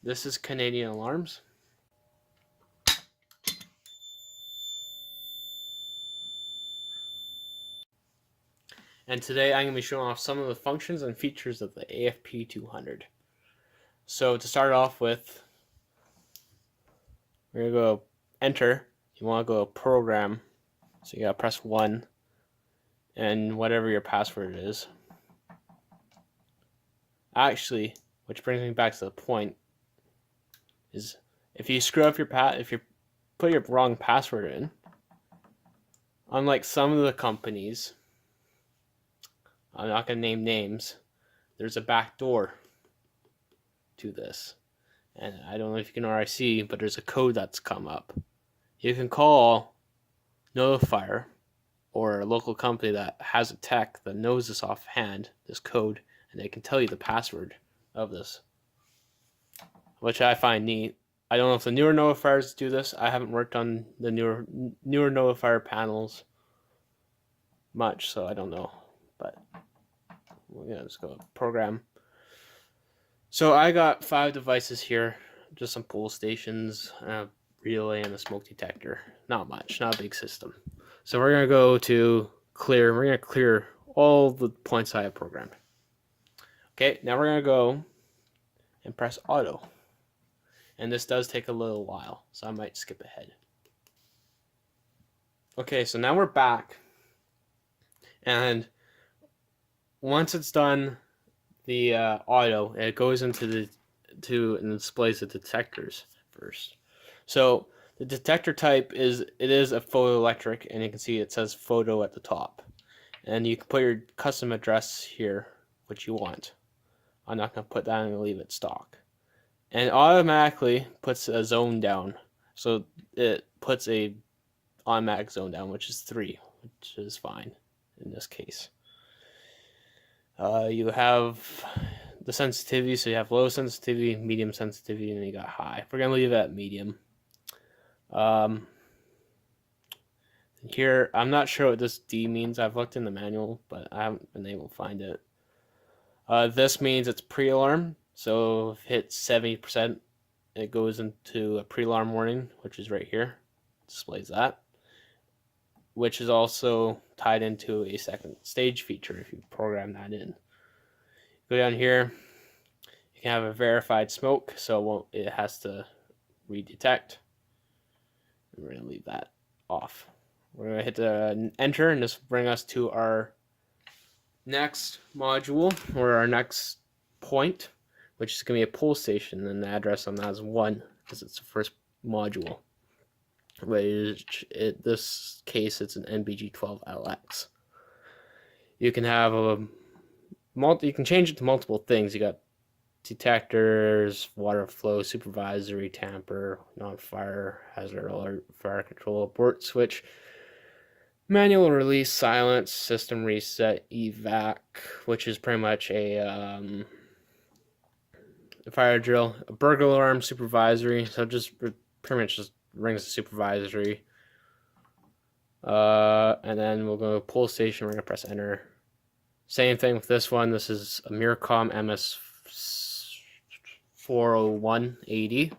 This is Canadian Alarms. And today I'm going to be showing off some of the functions and features of the AFP 200. So to start off with, we're going to go enter. You want to go program. So you got to press 1 and whatever your password is. Actually, which brings me back to the point, is if you screw up if you put your wrong password in, unlike some of the companies, I'm not going to name names, there's a back door to this. And I don't know if you can already see, but there's a code that's come up. You can call Notifier or a local company that has a tech that knows this offhand, this code, and they can tell you the password of this, which I find neat. I don't know if the newer Notifiers do this. I haven't worked on the newer Notifier panels much, so I don't know. But we're gonna just go program. So I got 5 devices here, just some pull stations, a relay, and a smoke detector. Not much, not a big system. So we're gonna go to clear. We're gonna clear all the points I have programmed. Okay, now we're gonna go and press auto. And this does take a little while, so I might skip ahead. Okay, so now we're back. And once it's done the auto, it goes into and displays the detectors first. So the detector type is a photoelectric, and you can see it says photo at the top. And you can put your custom address here, which you want. I'm not going to put that, I'm going to leave it stock. And it automatically puts a zone down. So it puts a automatic zone down, which is 3, which is fine in this case. You have the sensitivity, so you have low sensitivity, medium sensitivity, and then you got high. We're going to leave it at medium. Here, I'm not sure what this D means. I've looked in the manual, but I haven't been able to find it. This means it's pre-alarm, so if it hits 70%, it goes into a pre-alarm warning, which is right here. It displays that, which is also tied into a second stage feature if you program that in. Go down here, you can have a verified smoke, so it has to redetect. We're going to leave that off. We're going to hit the enter, and this will bring us to our next module, or our next point, which is going to be a pull station, and the address on that is 1, because it's the first module. Which, in this case, it's an NBG12LX. You can have you can change it to multiple things. You got detectors, water flow, supervisory, tamper, non-fire, hazard alert, fire control, abort switch, manual release, silence, system reset, evac, which is pretty much a fire drill, a burglar alarm, supervisory. So just pretty much just rings the supervisory. And then we'll go pull station. We're gonna press enter. Same thing with this one. This is a Miracom MS40180,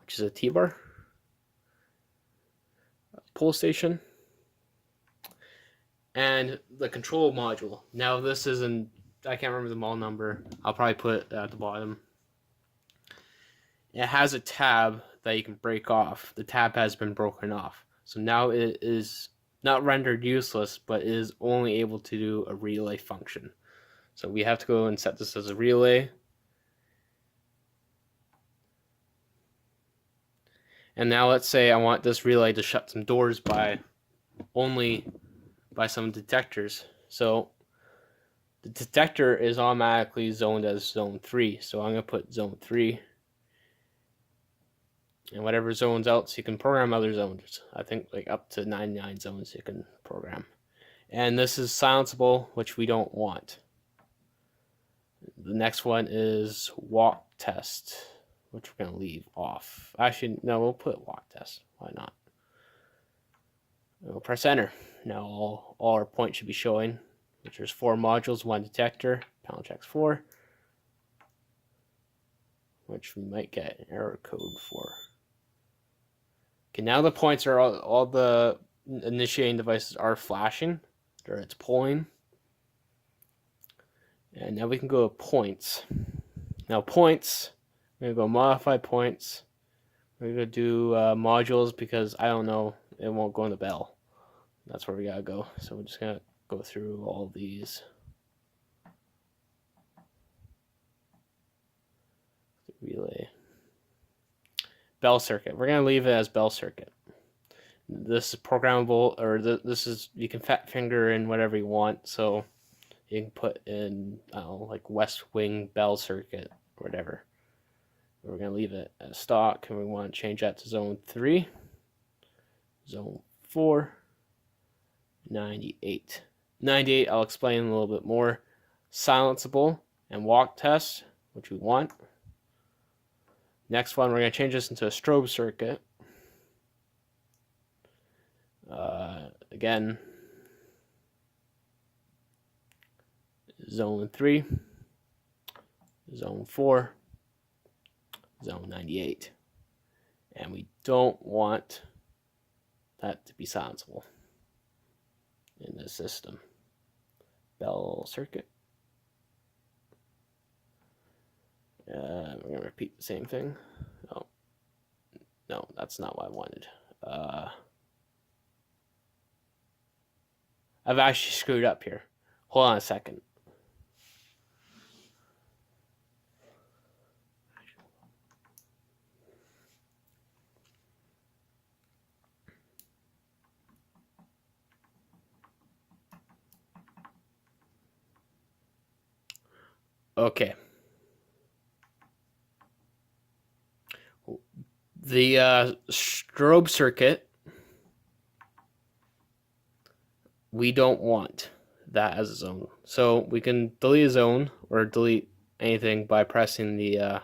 which is a T-bar pull station. And the control module. Now this isn't, I can't remember the model number. I'll probably put it at the bottom. It has a tab that you can break off. The tab has been broken off. So now it is not rendered useless, but is only able to do a relay function. So we have to go and set this as a relay. And now let's say I want this relay to shut some doors only by some detectors. So the detector is automatically zoned as zone 3. So I'm going to put zone 3. And whatever zones else, you can program other zones. I think like up to 99 zones you can program. And this is silenceable, which we don't want. The next one is walk test, which we're going to leave off. Actually, no, we'll put walk test. Why not? We'll press enter. Now all our points should be showing, which there's 4 modules, 1 detector, panel checks 4. which we might get an error code for. Okay, now the points are all the initiating devices are flashing, or it's pulling. And now we can go to points. Now points, we're gonna go modify points. We're gonna do modules because I don't know, it won't go in the bell. That's where we gotta go. So we're just gonna go through all these. Relay. Bell circuit. We're gonna leave it as bell circuit. This is programmable, or this is, you can fat finger in whatever you want. So you can put in, I don't know, like West Wing bell circuit or whatever. We're gonna leave it as stock, and we want to change that to zone 3, zone 4, 98. 98, I'll explain a little bit more. Silenceable and walk test, which we want. Next one, we're going to change this into a strobe circuit. Again, zone 3, zone 4, zone 98. And we don't want that to be silenceable in this system. Bell circuit. We're going to repeat the same thing. Oh, no, that's not what I wanted. I've actually screwed up here. Hold on a second. Okay. The strobe circuit, we don't want that as a zone. So we can delete a zone or delete anything by pressing the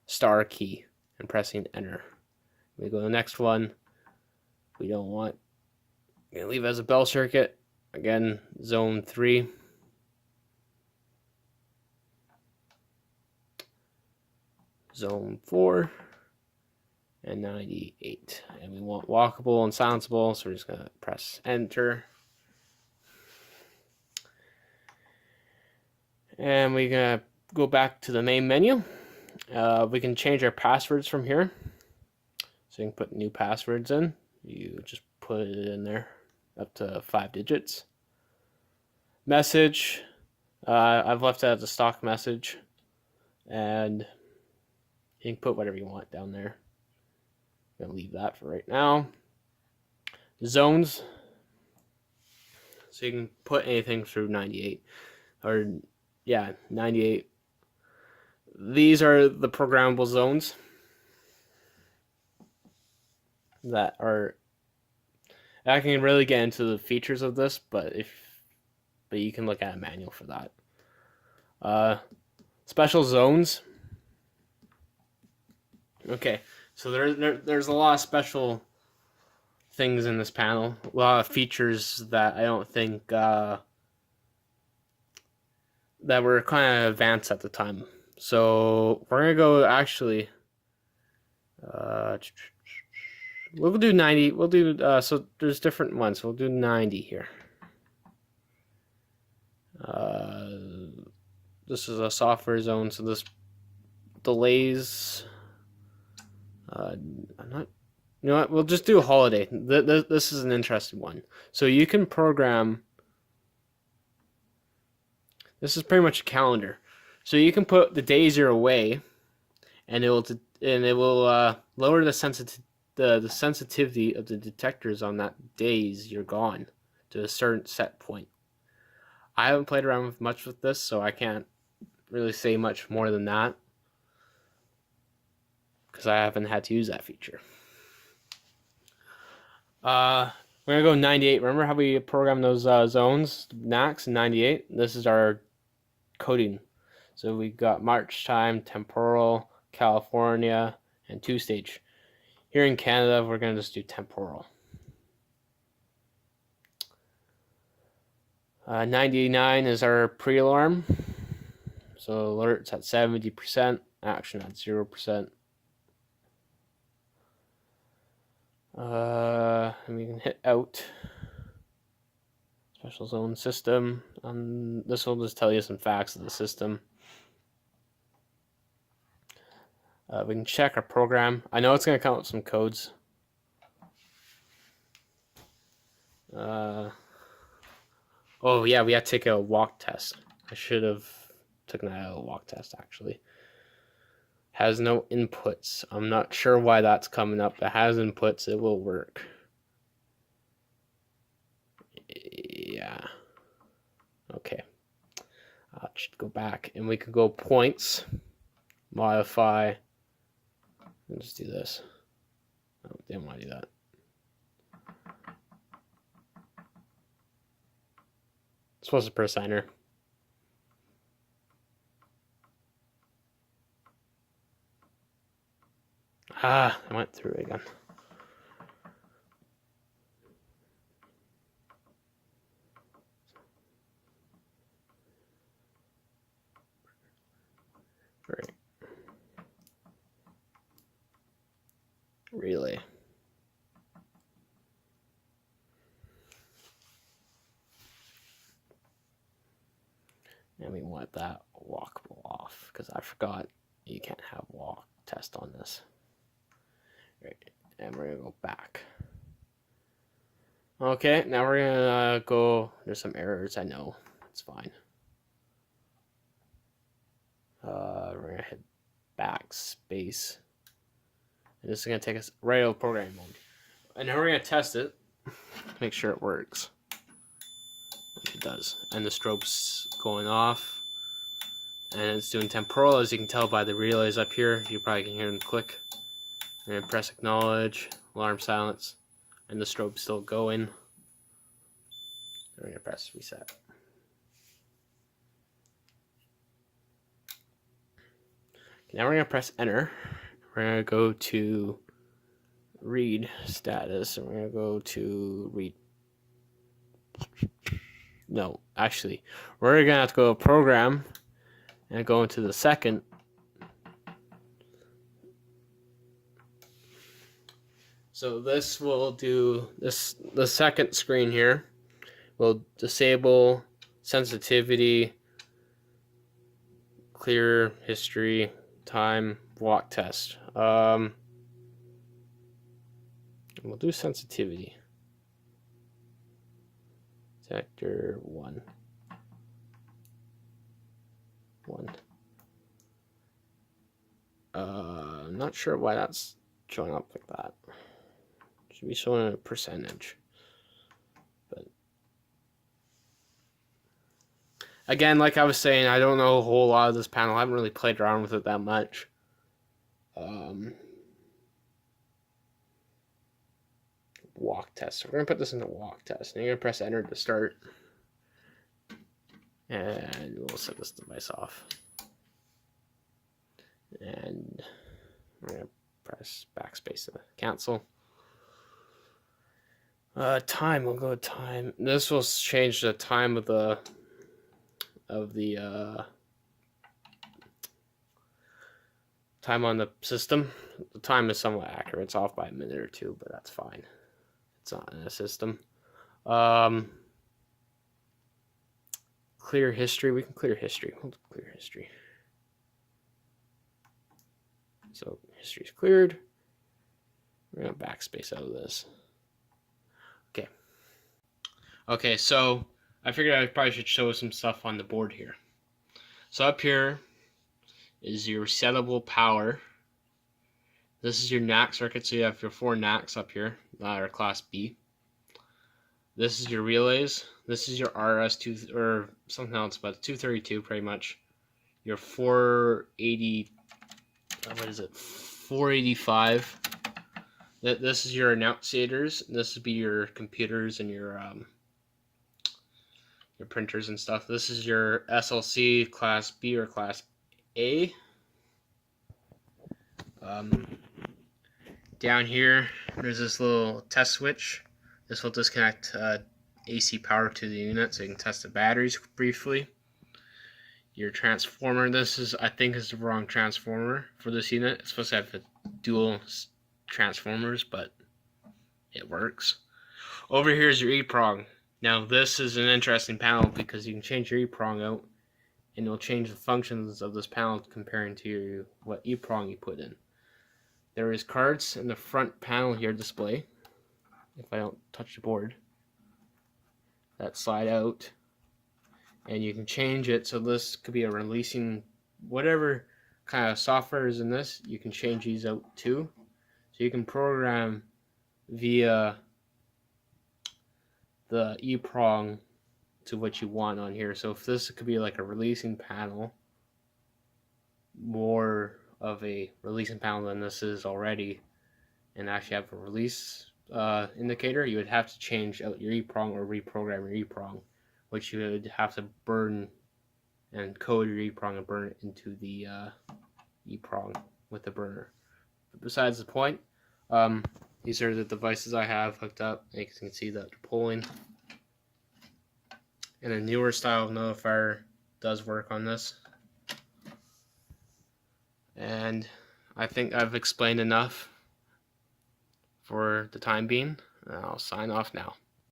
star key and pressing enter. We go to the next one. We don't want, we're going to leave it as a bell circuit. Again, zone 3. Zone 4. And 98. And we want walkable and silenceable, so we're just going to press enter. And we're going to go back to the main menu. We can change our passwords from here. So you can put new passwords in. You just put it in there up to 5 digits. Message. I've left that as a stock message. And you can put whatever you want down there. I'm going to leave that for right now. Zones. So you can put anything through 98. Or, yeah, 98. These are the programmable zones that are, I can really get into the features of this, but you can look at a manual for that. Special zones. Okay, so there's a lot of special things in this panel, a lot of features that I don't think that were kind of advanced at the time. So we're gonna go actually. We'll do 90. We'll do so. There's different ones. We'll do 90 here. This is a software zone, so this delays. I'm not. You know what? We'll just do a holiday. This is an interesting one. So you can program. This is pretty much a calendar. So you can put the days you're away, and it will lower the sensitivity of the detectors on that days you're gone to a certain set point. I haven't played around with much with this, so I can't really say much more than that because I haven't had to use that feature. We're gonna go 98. Remember how we programmed those zones, NACs, 98? This is our coding. So we got March time, temporal, California, and 2-stage. Here in Canada, we're going to just do temporal. 99 is our pre-alarm. So alerts at 70%. action at 0%. And we can hit out. Special zone system. This will just tell you some facts of the system. We can check our program. I know it's going to come up with some codes. Oh yeah, we had to take a walk test. I should have taken that walk test actually. Has no inputs. I'm not sure why that's coming up. It has inputs. It will work. Yeah. Okay. Should go back and we could go points, modify, and just do this. Oh, didn't want to do that. Supposed to press enter. I went through it again. Right. Really. And we want that walkable off because I forgot you can't have walk test on this. Right. And we're gonna go back. Okay, now we're gonna go. There's some errors, I know. It's fine. We're gonna hit backspace. And this is gonna take us right out of programming mode. And now we're gonna test it. Make sure it works. It does. And the strobe's going off. And it's doing temporal, as you can tell by the relays up here. You probably can hear them click. We're gonna press acknowledge, alarm silence, and the strobe's still going. We're gonna press reset. Okay, now we're gonna press enter. We're gonna go to read status, and we're gonna go to read. No, actually, we're gonna have to go to program and go into the second. So this will do this. The second screen here will disable sensitivity, clear history, time, walk test. We'll do sensitivity. Sector 1. I'm not sure why that's showing up like that. Should be showing a percentage. But again, like I was saying, I don't know a whole lot of this panel. I haven't really played around with it that much. Walk test. So we're gonna put this in the walk test. And you're gonna press enter to start. And we'll set this device off. And we're gonna press backspace to cancel. Time, we'll go with time. This will change the time of the time on the system. The time is somewhat accurate. It's off by a minute or two, but that's fine. It's not in a system. Clear history. We can clear history. We'll clear history. So history's cleared. We're gonna backspace out of this. Okay. Okay, so I figured I probably should show some stuff on the board here. So up here is your resettable power. This is your NAC circuit, so you have your 4 NACs up here that are class B. This is your relays. This is your RS2 or something else, but 232 pretty much. Your 480. What is it? 485. This is your annunciators. This would be your computers and your printers and stuff. This is your SLC class B or class A. Down here, there's this little test switch. This will disconnect AC power to the unit so you can test the batteries briefly. your transformer. This is, I think, is the wrong transformer for this unit. It's supposed to have dual transformers, but it works. Over here is your EEPROM. Now this is an interesting panel because you can change your EEPROM out and it'll change the functions of this panel comparing to what EEPROM you put in. There is cards in the front panel here display, if I don't touch the board, that slide out, and you can change it. So this could be a releasing, whatever kind of software is in this, you can change these out too. So you can program via the EEPROM to what you want on here. So if this could be like a releasing panel, more of a releasing panel than this is already, and actually have a release indicator, you would have to change out your EEPROM or reprogram your EEPROM, which you would have to burn and code your EEPROM and burn it into the EEPROM with the burner. But besides the point, these are the devices I have hooked up. You can see that they're pulling. And a newer style of notifier does work on this. And I think I've explained enough for the time being. I'll sign off now.